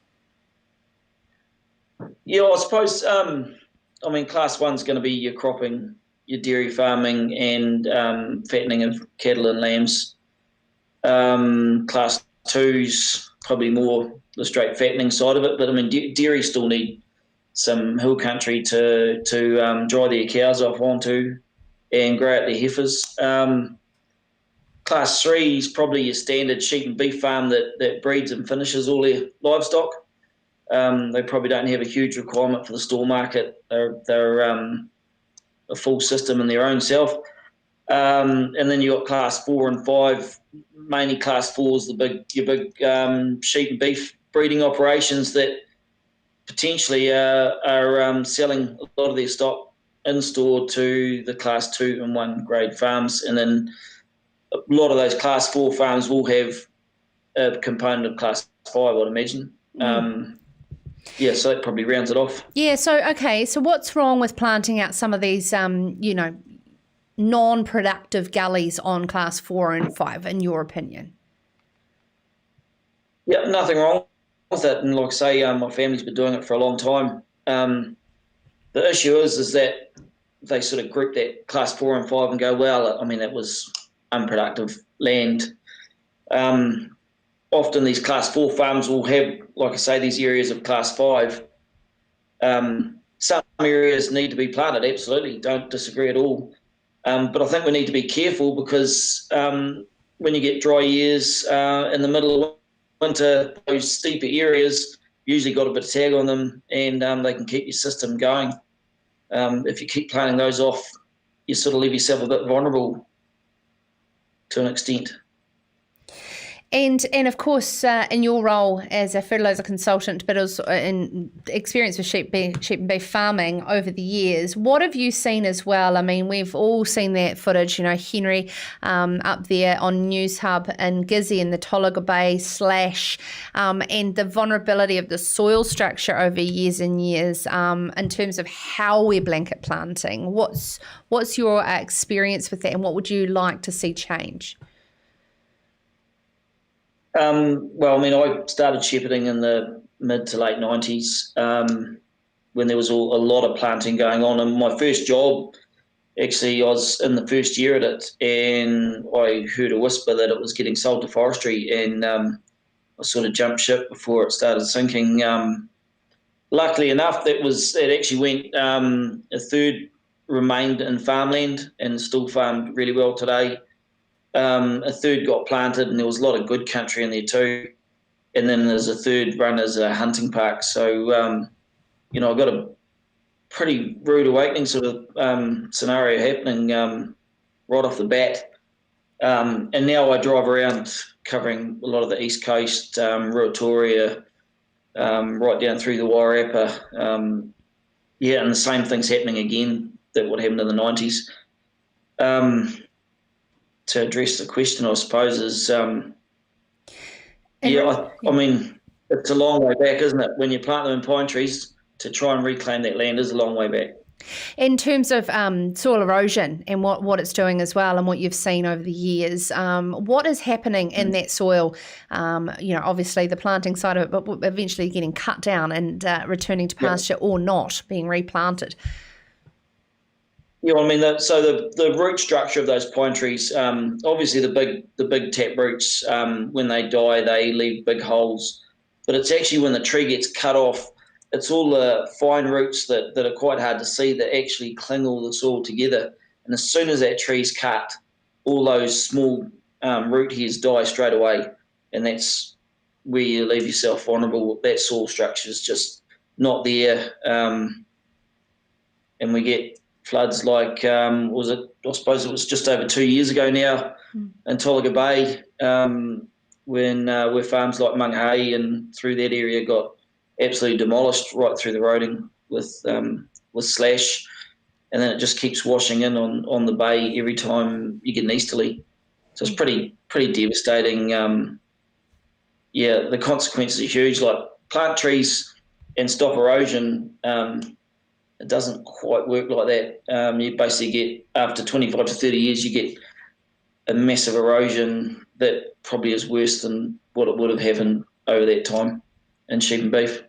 R: Yeah, I suppose, class 1's going to be your cropping, your dairy farming and fattening of cattle and lambs. Class 2's probably more the straight fattening side of it, but dairy still need some hill country to dry their cows off onto and grow out their heifers. Class 3 is probably your standard sheep and beef farm that breeds and finishes all their livestock. They probably don't have a huge requirement for the store market. They're a full system in their own self. And then you got class 4 and 5. Mainly class 4 is your big sheep and beef breeding operations that potentially are selling a lot of their stock in store to the class 2 and 1 grade farms. And then a lot of those class 4 farms will have a component of class 5, I'd imagine. So that probably rounds it off.
A: Yeah, so what's wrong with planting out some of these, non-productive gullies on class 4 and 5, in your opinion?
R: Yeah, nothing wrong with it. And like I say, my family's been doing it for a long time. The issue is that they sort of group that class 4 and 5 and go, well, that was unproductive land. Often these class 4 farms will have, like I say, these areas of class 5. Some areas need to be planted, absolutely, don't disagree at all. But I think we need to be careful because when you get dry years in the middle of winter, those steeper areas usually got a bit of tag on them and they can keep your system going. If you keep planting those off, you sort of leave yourself a bit vulnerable to an extent.
A: And of course, in your role as a fertiliser consultant, but also in experience with sheep and beef farming over the years, what have you seen as well? We've all seen that footage, Henry up there on News Hub and Gizzy in the Tolaga Bay / and the vulnerability of the soil structure over years and years in terms of how we're blanket planting. What's your experience with that, and what would you like to see change?
R: I started shepherding in the mid to late 90s when there was a lot of planting going on. And my first job, actually, I was in the first year at it, and I heard a whisper that it was getting sold to forestry, and I sort of jumped ship before it started sinking. Luckily enough, it actually went, a third remained in farmland and still farmed really well today. A third got planted, and there was a lot of good country in there too. And then there's a third run as a hunting park. So, I got a pretty rude awakening sort of scenario happening right off the bat. And now I drive around covering a lot of the East Coast, Ruatoria, right down through the Wairarapa. And the same thing's happening again that what happened in the 90s. To address the question, I suppose, is, it's a long way back, isn't it? When you plant them in pine trees, to try and reclaim that land is a long way back.
A: In terms of soil erosion and what it's doing as well, and what you've seen over the years, what is happening in that soil? Obviously the planting side of it, but eventually getting cut down and returning to pasture or not being replanted.
R: Yeah, so the root structure of those pine trees, obviously the big tap roots, when they die, they leave big holes. But it's actually when the tree gets cut off, it's all the fine roots that are quite hard to see that actually cling all the soil together. And as soon as that tree's cut, all those small root hairs die straight away, and that's where you leave yourself vulnerable. That soil structure is just not there, and we get floods like I suppose it was just over 2 years ago now in Tolaga Bay, when where farms like Munghay and through that area got absolutely demolished right through the roading with slash, and then it just keeps washing in on the bay every time you get an easterly. So it's pretty devastating. The consequences are huge. Like plant trees and stop erosion, it doesn't quite work like that. You basically get, after 25 to 30 years, you get a massive erosion that probably is worse than what it would have happened over that time in sheep and beef.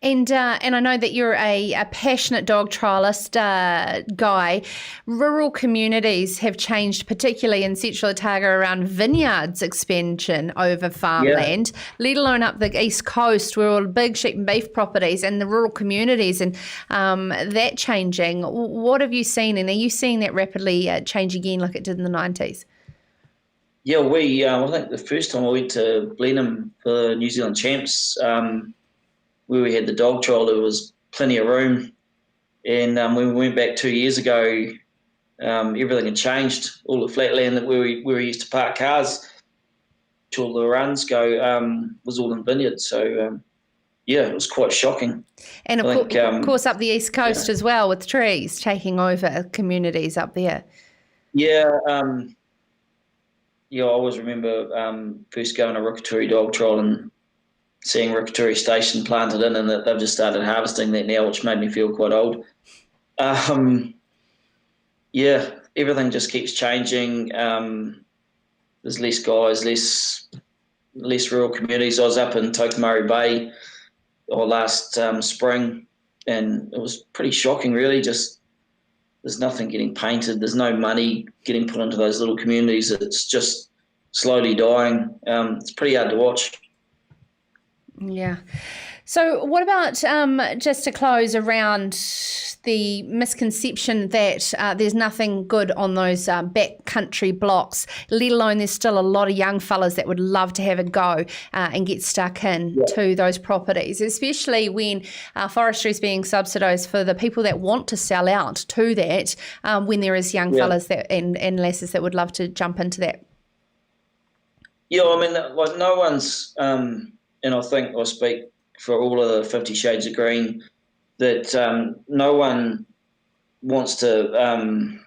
A: And I know that you're a passionate dog trialist, Guy. Rural communities have changed, particularly in Central Otago, around vineyards expansion over farmland, let alone up the east coast where all big sheep and beef properties and the rural communities, and that changing. What have you seen, and are you seeing that rapidly change again like it did in the 90s?
R: Yeah, I think the first time I went to Blenheim for New Zealand Champs, where we had the dog trial, there was plenty of room. And when we went back 2 years ago, everything had changed. All the flat land that where we used to park cars, all the runs go, was all in vineyards. So, it was quite shocking.
A: And of course up the east coast as well, with trees taking over communities up there.
R: Yeah, I always remember first going to Rukaturi dog trial and seeing Rukaturi Station planted in, and that they've just started harvesting that now, which made me feel quite old. Everything just keeps changing. There's less guys, less rural communities. I was up in Tokomari Bay last spring, and it was pretty shocking, really. Just there's nothing getting painted. There's no money getting put into those little communities. It's just slowly dying. It's pretty hard to watch.
A: Yeah. So what about, just to close, around the misconception that there's nothing good on those backcountry blocks, let alone there's still a lot of young fellas that would love to have a go and get stuck in to those properties, especially when forestry is being subsidised for the people that want to sell out to that, when there is young fellas that and lasses that would love to jump into that.
R: Yeah, I mean, like no one's... and I think I speak for all of the 50 Shades of Green, that no one wants to,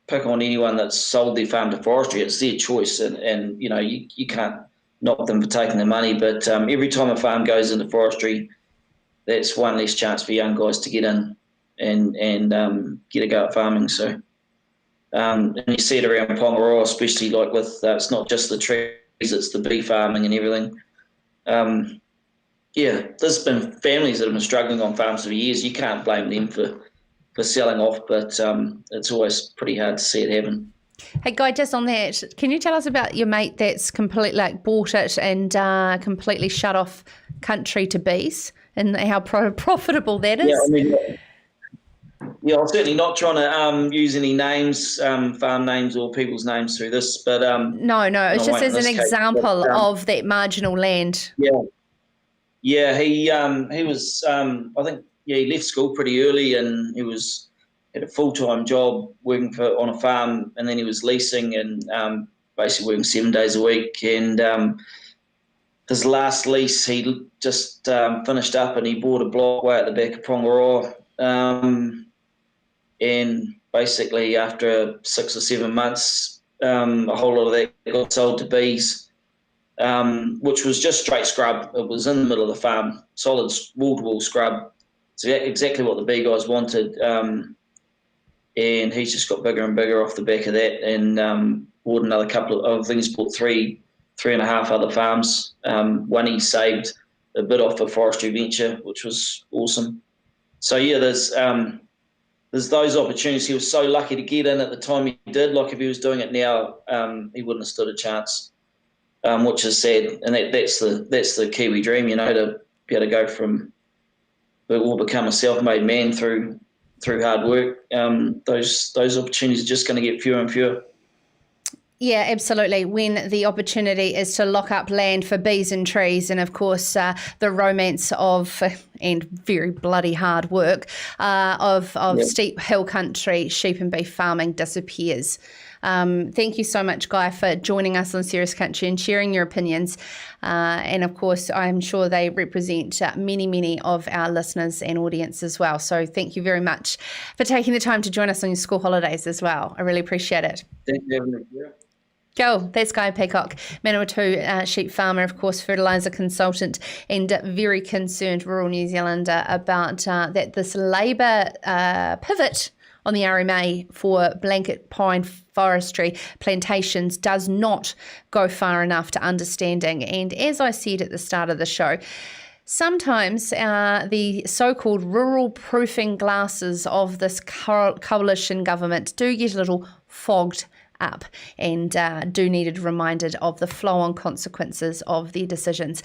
R: pick on anyone that's sold their farm to forestry. It's their choice, and you can't knock them for taking the money. But every time a farm goes into forestry, that's one less chance for young guys to get in and get a go at farming. So, and you see it around Pongaroa, especially like with it's not just the trees. It's the bee farming and everything. There's been families that have been struggling on farms for years. You can't blame them for selling off, but it's always pretty hard to see it happen.
A: Hey, Guy, just on that, can you tell us about your mate that's completely bought it and completely shut off country to bees, and how profitable that is?
R: Yeah, I'm certainly not trying to use any names, farm names or people's names through this, but
A: no, it's just as an example of that marginal land.
R: Yeah, he was I think he left school pretty early, and he had a full-time job working on a farm, and then he was leasing and basically working 7 days a week. And his last lease, he just finished up, and he bought a block way at the back of Pongaroa. And basically after 6 or 7 months, a whole lot of that got sold to bees, which was just straight scrub. It was in the middle of the farm, solid wall-to-wall scrub. So exactly what the bee guys wanted. And he's just got bigger and bigger off the back of that, and bought another couple of other things, bought three and a half other farms. One he saved a bit off a forestry venture, which was awesome. So there's those opportunities. He was so lucky to get in at the time he did. Like if he was doing it now, he wouldn't have stood a chance, which is sad. And that's the Kiwi dream, to be able to go from or become a self-made man through hard work. Those opportunities are just going to get fewer and fewer.
A: Yeah, absolutely. When the opportunity is to lock up land for bees and trees, and of course the romance of and very bloody hard work of steep hill country sheep and beef farming disappears. Thank you so much, Guy, for joining us on Serious Country and sharing your opinions. And of course, I'm sure they represent many of our listeners and audience as well. So thank you very much for taking the time to join us on your school holidays as well. I really appreciate it.
R: Thank you for having me.
A: Cool. That's Guy Peacock, Manawatu sheep farmer, of course, fertiliser consultant, and very concerned rural New Zealander about that this Labour pivot on the RMA for blanket pine forestry plantations does not go far enough to understanding. And as I said at the start of the show, sometimes the so-called rural proofing glasses of this coalition government do get a little fogged up and do need reminded of the flow-on consequences of their decisions.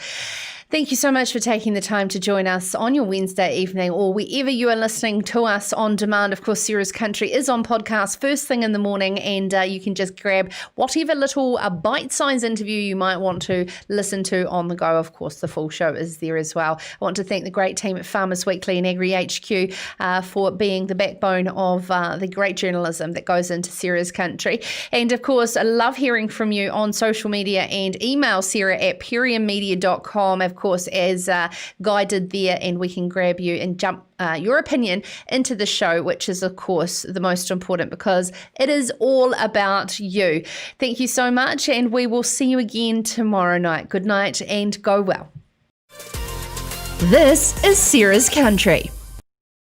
A: Thank you so much for taking the time to join us on your Wednesday evening or wherever you are listening to us on demand. Of course, Serious Country is on podcast first thing in the morning, and you can just grab whatever little bite-sized interview you might want to listen to on the go. Of course, the full show is there as well. I want to thank the great team at Farmers Weekly and AgriHQ for being the backbone of the great journalism that goes into Serious Country. And of course, I love hearing from you on social media, and email sarah@periummedia.com. Of course, as Guy did there, and we can grab you and jump your opinion into the show, which is, of course, the most important because it is all about you. Thank you so much, and we will see you again tomorrow night. Good night and go well.
C: This is Serious Country.